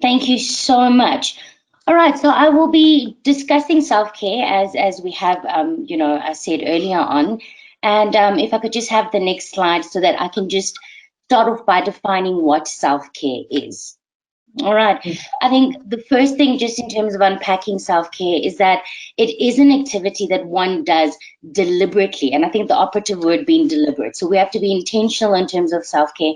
Thank you so much. All right, so I will be discussing self-care as we have, I said earlier on. And if I could just have the next slide so that I can just start off by defining what self-care is. All right. I think the first thing, just in terms of unpacking self care, is that it is an activity that one does deliberately. And I think the operative word being deliberate. So we have to be intentional in terms of self care.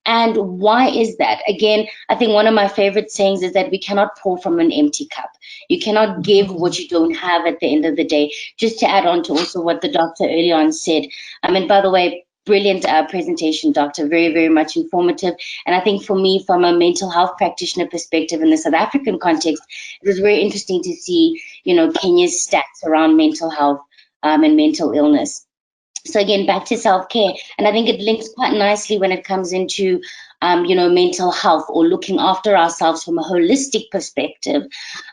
And why is that? Again, I think one of my favorite sayings is that we cannot pour from an empty cup. You cannot give what you don't have at the end of the day. Just to add on to also what the doctor earlier on said. And by the way, brilliant presentation, doctor. Very, very much informative. And I think for me, from a mental health practitioner perspective in the South African context, it was very interesting to see, Kenya's stats around mental health and mental illness. So again, back to self-care, and I think it links quite nicely when it comes into mental health or looking after ourselves from a holistic perspective.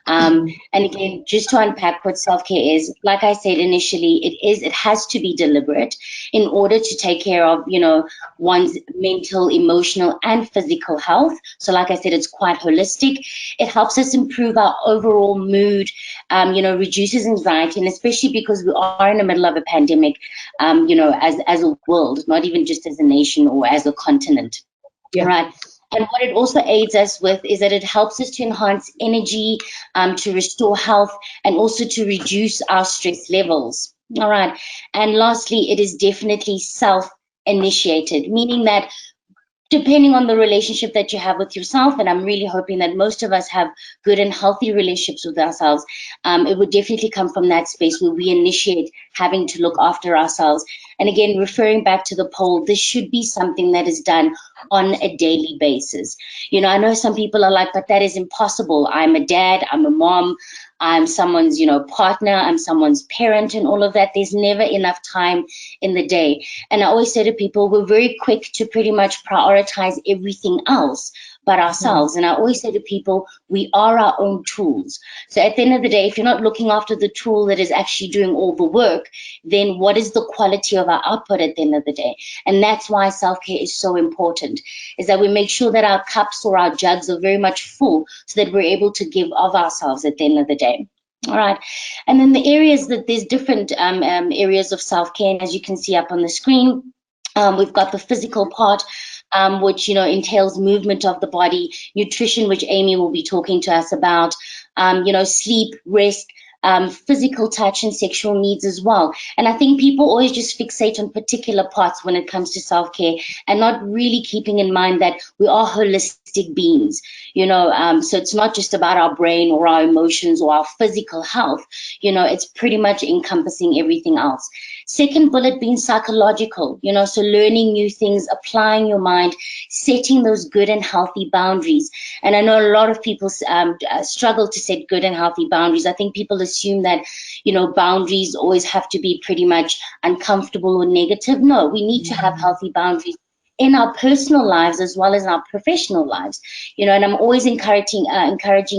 And again, just to unpack what self-care is, like I said initially, it has to be deliberate in order to take care of, one's mental, emotional, and physical health. So like I said, it's quite holistic. It helps us improve our overall mood, reduces anxiety, and especially because we are in the middle of a pandemic, as a world, not even just as a nation or as a continent. Yeah. Right. And what it also aids us with is that it helps us to enhance energy, to restore health, and also to reduce our stress levels. All right. And lastly, it is definitely self-initiated, meaning that depending on the relationship that you have with yourself, and I'm really hoping that most of us have good and healthy relationships with ourselves, it would definitely come from that space where we initiate having to look after ourselves. And again, referring back to the poll, this should be something that is done on a daily basis. I know some people are like, but that is impossible. I'm a dad, I'm a mom, I'm someone's, partner, I'm someone's parent, and all of that. There's never enough time in the day. And I always say to people, we're very quick to pretty much prioritize everything else but ourselves. And I always say to people, we are our own tools. So at the end of the day, if you're not looking after the tool that is actually doing all the work, then what is the quality of our output at the end of the day? And that's why self-care is so important, is that we make sure that our cups or our jugs are very much full so that we're able to give of ourselves at the end of the day. All right. And then the areas that there's different areas of self-care. And as you can see up on the screen, we've got the physical part, which entails movement of the body, nutrition, which Amy will be talking to us about, sleep, rest, physical touch, and sexual needs as well. And I think people always just fixate on particular parts when it comes to self-care and not really keeping in mind that we are holistic beings, so it's not just about our brain or our emotions or our physical health, it's pretty much encompassing everything else. Second bullet being psychological, so learning new things, applying your mind, setting those good and healthy boundaries. And I know a lot of people struggle to set good and healthy boundaries. I think people assume that, boundaries always have to be pretty much uncomfortable or negative. No, we need to have healthy boundaries in our personal lives as well as our professional lives, and I'm always encouraging,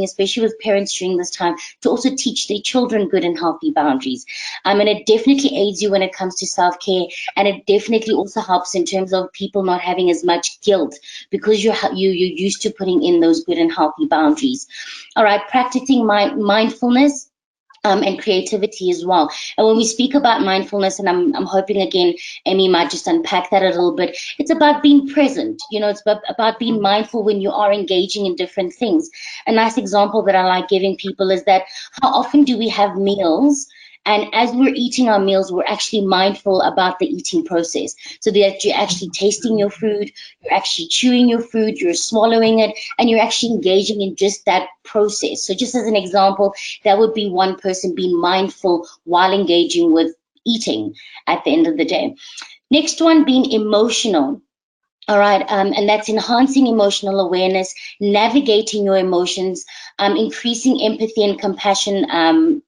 especially with parents during this time, to also teach their children good and healthy boundaries. And it definitely aids you when it comes to self-care, and it definitely also helps in terms of people not having as much guilt because you're used to putting in those good and healthy boundaries. All right, practicing mindfulness, and creativity as well. And when we speak about mindfulness, and I'm hoping again, Amy might just unpack that a little bit, it's about being present. It's about being mindful when you are engaging in different things. A nice example that I like giving people is that how often do we have meals? And as we're eating our meals, we're actually mindful about the eating process. So that you're actually tasting your food, you're actually chewing your food, you're swallowing it, and you're actually engaging in just that process. So just as an example, that would be one person being mindful while engaging with eating at the end of the day. Next one being emotional. All right, and that's enhancing emotional awareness, navigating your emotions, increasing empathy and compassion,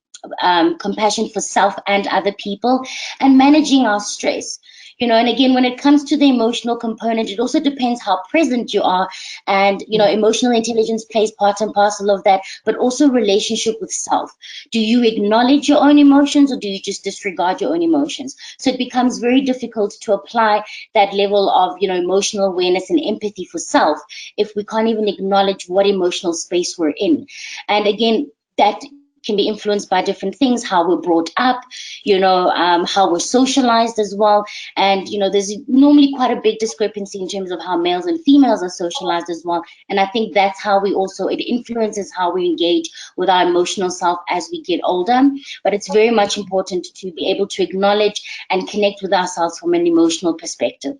compassion for self and other people, and managing our stress. And again, when it comes to the emotional component, it also depends how present you are. And, emotional intelligence plays part and parcel of that, but also relationship with self. Do you acknowledge your own emotions, or do you just disregard your own emotions? So it becomes very difficult to apply that level of, emotional awareness and empathy for self if we can't even acknowledge what emotional space we're in. And again, that can be influenced by different things, how we're brought up, how we're socialized as well. And, there's normally quite a big discrepancy in terms of how males and females are socialized as well. And I think that's how it influences how we engage with our emotional self as we get older. But it's very much important to be able to acknowledge and connect with ourselves from an emotional perspective.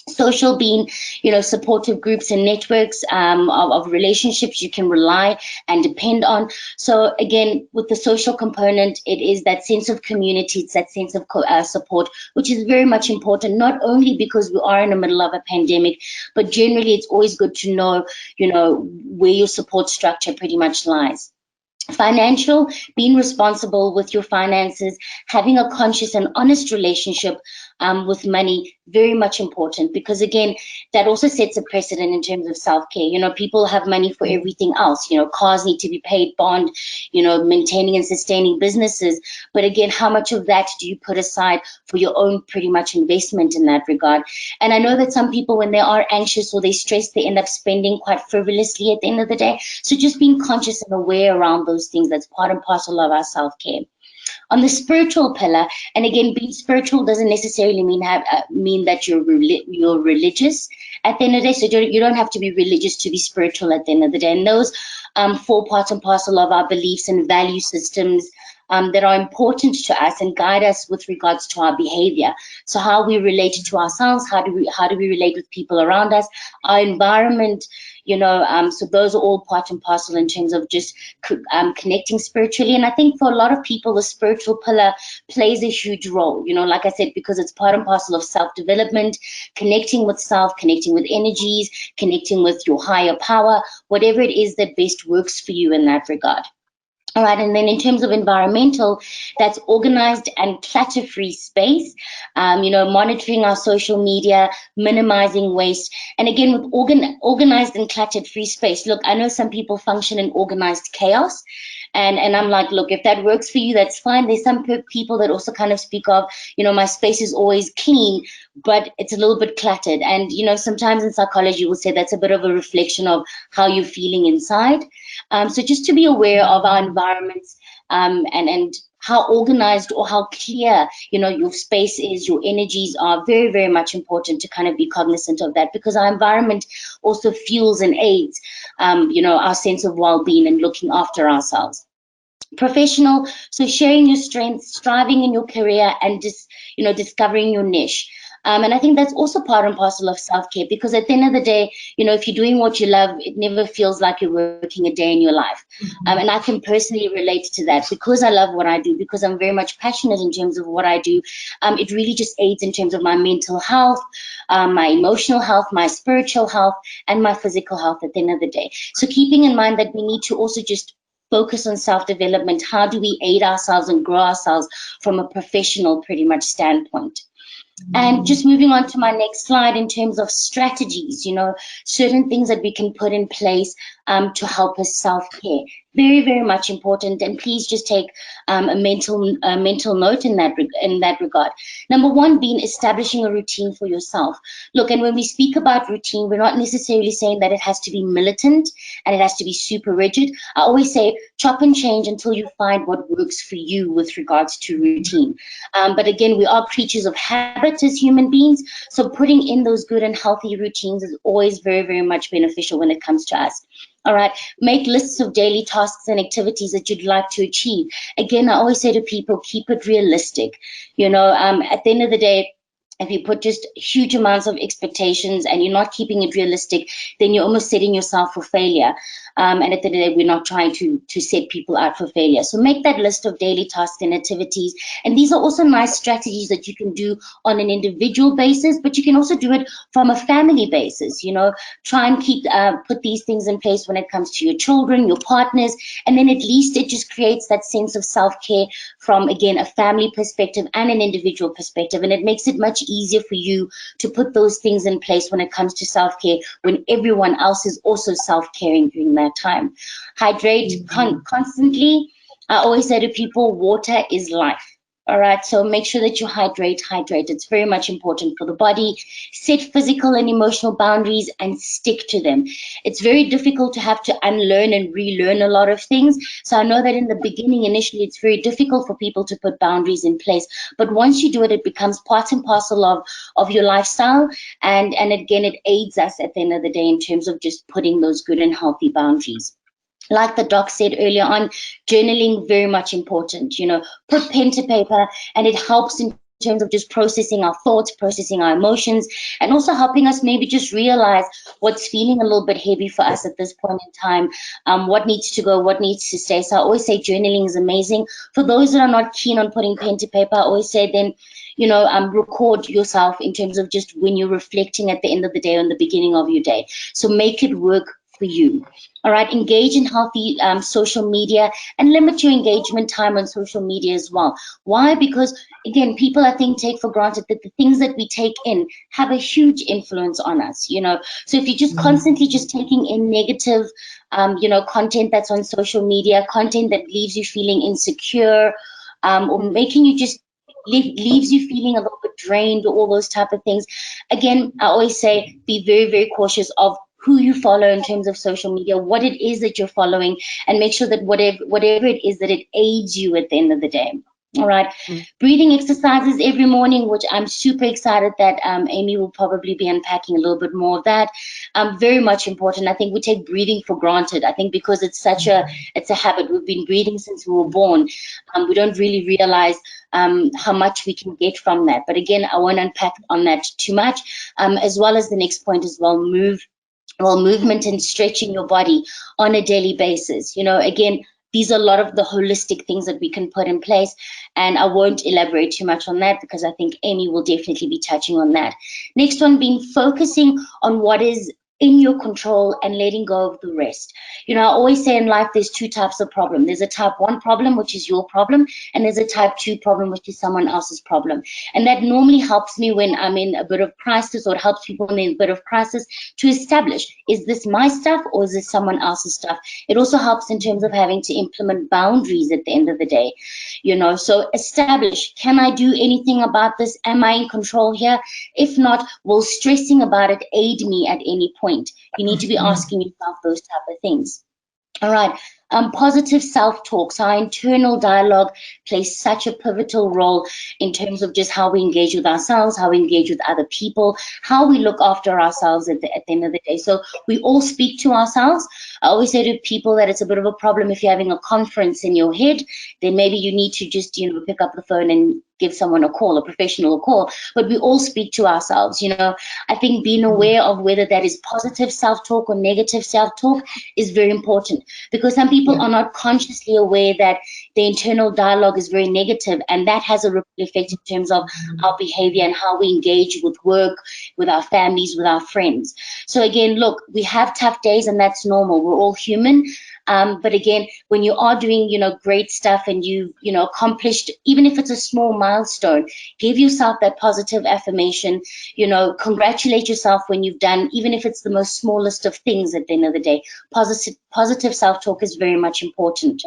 Social being, supportive groups and networks of relationships you can rely and depend on. So again, with the social component, it is that sense of community, it's that sense of support, which is very much important, not only because we are in the middle of a pandemic, but generally it's always good to know, where your support structure pretty much lies. Financial, being responsible with your finances, having a conscious and honest relationship with money, very much important, because again, that also sets a precedent in terms of self-care. People have money for everything else. Cars need to be paid, bond, maintaining and sustaining businesses. But again, how much of that do you put aside for your own pretty much investment in that regard? And I know that some people, when they are anxious or they stress, they end up spending quite frivolously at the end of the day. So just being conscious and aware around those things, that's part and parcel of our self-care. On the spiritual pillar, and again, being spiritual doesn't necessarily mean that you're religious at the end of the day. So you don't have to be religious to be spiritual at the end of the day. And those form part and parcel of our beliefs and value systems that are important to us and guide us with regards to our behavior. So how we relate to ourselves, how do we relate with people around us, our environment, so those are all part and parcel in terms of just connecting spiritually. And I think for a lot of people, the spiritual pillar plays a huge role, like I said, because it's part and parcel of self-development, connecting with self, connecting with energies, connecting with your higher power, whatever it is that best works for you in that regard. All right, and then in terms of environmental, that's organized and clutter-free space, monitoring our social media, minimizing waste. And again, with organized and cluttered-free space, look, I know some people function in organized chaos. And I'm like, look, if that works for you, that's fine. There's some people that also kind of speak of, my space is always clean, but it's a little bit cluttered. And, sometimes in psychology, we'll say that's a bit of a reflection of how you're feeling inside. So just to be aware of our environments and how organized or how clear, your space is, your energies are very, very much important to kind of be cognizant of that, because our environment also fuels and aids, our sense of well-being and looking after ourselves. Professional, so sharing your strengths, striving in your career, and just, discovering your niche. And I think that's also part and parcel of self-care, because at the end of the day, if you're doing what you love, it never feels like you're working a day in your life. And I can personally relate to that, because I love what I do, because I'm very much passionate in terms of what I do. It really just aids in terms of my mental health, my emotional health, my spiritual health, and my physical health at the end of the day. So keeping in mind that we need to also just focus on self-development. How do we aid ourselves and grow ourselves from a professional pretty much standpoint? And just moving on to my next slide, in terms of strategies, certain things that we can put in place to help us self-care. Very, very much important. And please just take a mental note in that regard. Number one being establishing a routine for yourself. Look, and when we speak about routine, we're not necessarily saying that it has to be militant and it has to be super rigid. I always say chop and change until you find what works for you with regards to routine. But again, we are creatures of habit as human beings. So putting in those good and healthy routines is always very, very much beneficial when it comes to us. All right, make lists of daily tasks and activities that you'd like to achieve. Again, I always say to people, keep it realistic. At the end of the day, if you put just huge amounts of expectations and you're not keeping it realistic, then you're almost setting yourself for failure. And at the end of the day, we're not trying to set people out for failure. So make that list of daily tasks and activities. And these are also nice strategies that you can do on an individual basis, but you can also do it from a family basis. Try and put these things in place when it comes to your children, your partners, and then at least it just creates that sense of self-care from, again, a family perspective and an individual perspective. And it makes it much easier for you to put those things in place when it comes to self-care, when everyone else is also self-caring during that time. Hydrate constantly. I always say to people, water is life. All right, so make sure that you hydrate. It's very much important for the body. Set physical and emotional boundaries and stick to them. It's very difficult to have to unlearn and relearn a lot of things. So I know that in the beginning, initially, it's very difficult for people to put boundaries in place. But once you do it, it becomes part and parcel of your lifestyle. And again, it aids us at the end of the day in terms of just putting those good and healthy boundaries. Like the doc said earlier on, journaling very much important. Put pen to paper, and it helps in terms of just processing our thoughts, processing our emotions, and also helping us maybe just realize what's feeling a little bit heavy for us at this point in time, what needs to go, what needs to stay. So I always say journaling is amazing. For those that are not keen on putting pen to paper, I always say then, record yourself in terms of just when you're reflecting at the end of the day or in the beginning of your day. So make it work for you. All right, engage in healthy social media and limit your engagement time on social media as well. Why? Because again, people I think take for granted that the things that we take in have a huge influence on us. So if you're just constantly just taking in negative, content that's on social media, content that leaves you feeling insecure, or making you just leaves you feeling a little bit drained, or all those type of things. Again, I always say be very, very cautious of who you follow in terms of social media, what it is that you're following, and make sure that whatever it is, that it aids you at the end of the day. All right. Breathing exercises every morning, which I'm super excited that Amy will probably be unpacking a little bit more of that. Very much important. I think we take breathing for granted. I think because it's a habit. We've been breathing since we were born. We don't really realize how much we can get from that. But again, I won't unpack on that too much. As well as the next point as well, movement and stretching your body on a daily basis. Again, these are a lot of the holistic things that we can put in place, and I won't elaborate too much on that because I think Amy will definitely be touching on that. Next one being focusing on what is in your control and letting go of the rest. I always say in life there's two types of problem. There's a type 1 problem, which is your problem, and there's a type 2 problem, which is someone else's problem. And that normally helps me when I'm in a bit of crisis, or it helps people in a bit of crisis to establish, is this my stuff or is this someone else's stuff? It also helps in terms of having to implement boundaries at the end of the day. So establish, can I do anything about this? Am I in control here? If not, will stressing about it aid me at any point? You need to be asking yourself those type of things. All right. Positive self-talk. So our internal dialogue plays such a pivotal role in terms of just how we engage with ourselves, how we engage with other people, how we look after ourselves at the end of the day. So we all speak to ourselves. I always say to people that it's a bit of a problem if you're having a conference in your head, then maybe you need to just, pick up the phone and give someone a call, a professional a call. But we all speak to ourselves. I think being aware of whether that is positive self-talk or negative self-talk is very important, because some people are not consciously aware that the internal dialogue is very negative, and that has a ripple effect in terms of our behavior and how we engage with work, with our families, with our friends. So again, look, we have tough days, and that's normal. We're all human. But again, when you are doing, great stuff and you've, accomplished, even if it's a small milestone, give yourself that positive affirmation, congratulate yourself when you've done, even if it's the most smallest of things at the end of the day. Positive self-talk is very much important.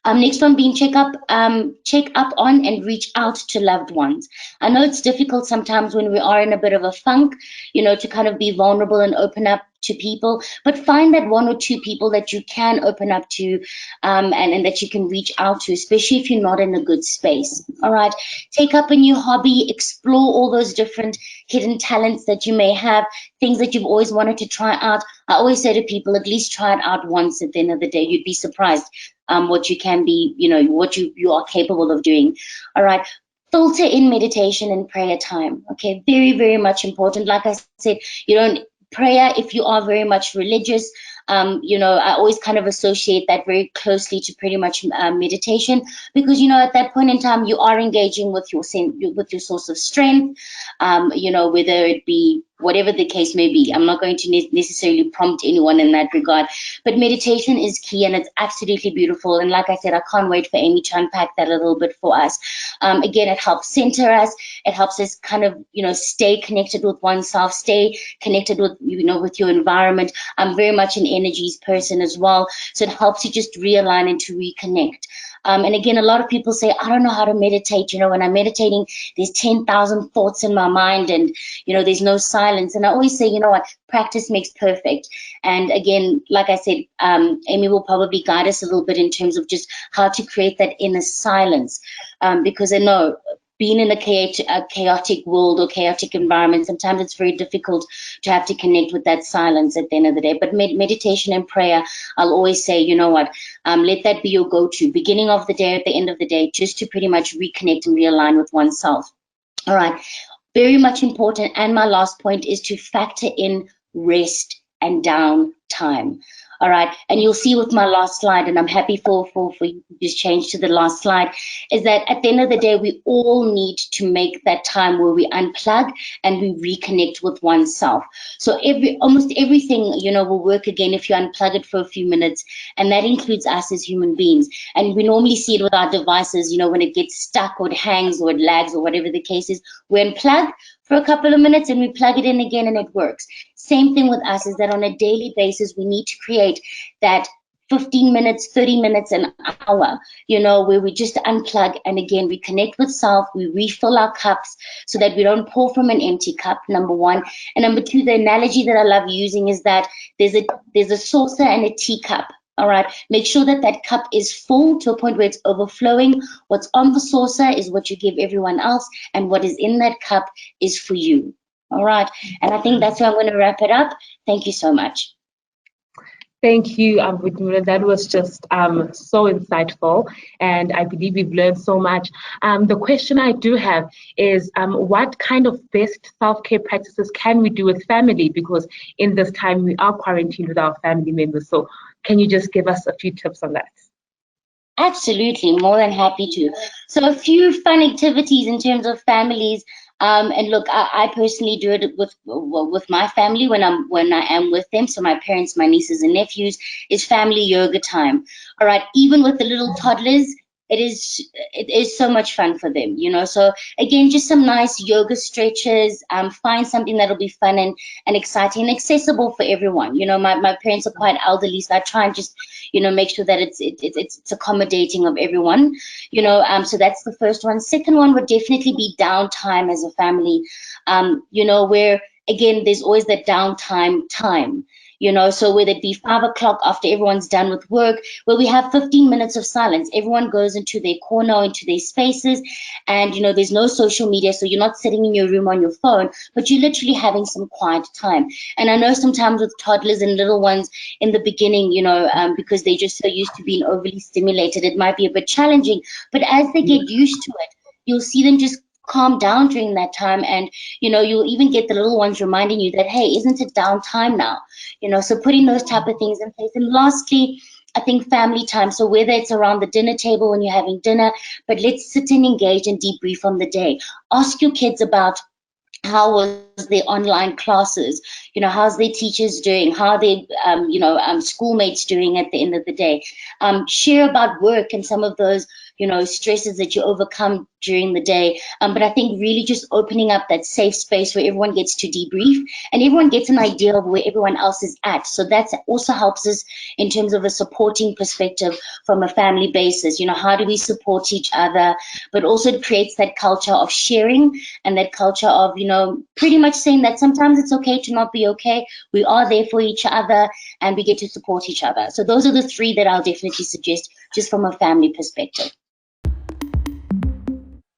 Next one being check up on and reach out to loved ones. I know it's difficult sometimes when we are in a bit of a funk, to kind of be vulnerable and open up to people, but find that 1 or 2 people that you can open up to, and that you can reach out to, especially if you're not in a good space. All right, take up a new hobby, explore all those different hidden talents that you may have, things that you've always wanted to try out. I always say to people, at least try it out once. At the end of the day, you'd be surprised what you can be, what you are capable of doing. All right. Filter in meditation and prayer time. Okay, very, very much important. Like I said, prayer, if you are very much religious, I always kind of associate that very closely to pretty much meditation, because at that point in time you are engaging with your source of strength, whether it be whatever the case may be. I'm not going to necessarily prompt anyone in that regard, but meditation is key, and it's absolutely beautiful. And like I said, I can't wait for Amy to unpack that a little bit for us. Again, it helps center us. It helps us kind of, stay connected with oneself, stay connected with, with your environment. I'm very much an energies person as well. So it helps you just realign and to reconnect. And again, a lot of people say, I don't know how to meditate. When I'm meditating, there's 10,000 thoughts in my mind, and, there's no silence. And I always say, you know what, practice makes perfect. And again, like I said, Amy will probably guide us a little bit in terms of just how to create that inner silence. Because I know being in a chaotic world or chaotic environment, sometimes it's very difficult to have to connect with that silence at the end of the day. But meditation and prayer, I'll always say, you know what, let that be your go-to, beginning of the day, at the end of the day, just to pretty much reconnect and realign with oneself. All right, very much important. And my last point is to factor in rest and downtime. All right, and you'll see with my last slide, and I'm happy for you to just change to the last slide, is that at the end of the day, we all need to make that time where we unplug and we reconnect with oneself. So almost everything, will work again if you unplug it for a few minutes, and that includes us as human beings. And we normally see it with our devices, when it gets stuck or it hangs or it lags or whatever the case is, we unplug for a couple of minutes and we plug it in again and it works. Same thing with us, is that on a daily basis, we need to create that 15 minutes, 30 minutes, an hour, where we just unplug and again, we connect with self, we refill our cups so that we don't pour from an empty cup, number one. And number two, the analogy that I love using is that there's a saucer and a teacup. All right, make sure that that cup is full to a point where it's overflowing. What's on the saucer is what you give everyone else, and what is in that cup is for you. All right, and I think that's where I'm going to wrap it up. Thank you so much. Thank you, Vutmila. That was just so insightful, and I believe we've learned so much. The question I do have is, what kind of best self-care practices can we do with family? Because in this time we are quarantined with our family members. So can you just give us a few tips on that? Absolutely, more than happy to. So a few fun activities in terms of families. And look, I personally do it with my family when I am with them. So my parents, my nieces and nephews, is family yoga time. All right, even with the little toddlers, it is so much fun for them, So again, just some nice yoga stretches. Find something that'll be fun and exciting and accessible for everyone. My parents are quite elderly, so I try and just make sure that it's accommodating of everyone. So that's the first one. Second one would definitely be downtime as a family. Where again, there's always that downtime time. So whether it be 5 o'clock after everyone's done with work, where we have 15 minutes of silence, everyone goes into their corner, into their spaces, and there's no social media, so you're not sitting in your room on your phone, but you're literally having some quiet time. And I know sometimes with toddlers and little ones in the beginning, because they're just so used to being overly stimulated, it might be a bit challenging, but as they get used to it, you'll see them just calm down during that time, and you'll even get the little ones reminding you that, hey, isn't it downtime now? So putting those type of things in place. And lastly, I think family time. So whether it's around the dinner table when you're having dinner, but let's sit and engage and debrief on the day. Ask your kids about how was their online classes, how's their teachers doing, how are their schoolmates doing at the end of the day. Share about work and some of those stresses that you overcome during the day. But I think really just opening up that safe space where everyone gets to debrief and everyone gets an idea of where everyone else is at. So that also helps us in terms of a supporting perspective from a family basis. How do we support each other? But also it creates that culture of sharing and that culture of, pretty much saying that sometimes it's okay to not be okay. We are there for each other and we get to support each other. So those are the three that I'll definitely suggest just from a family perspective.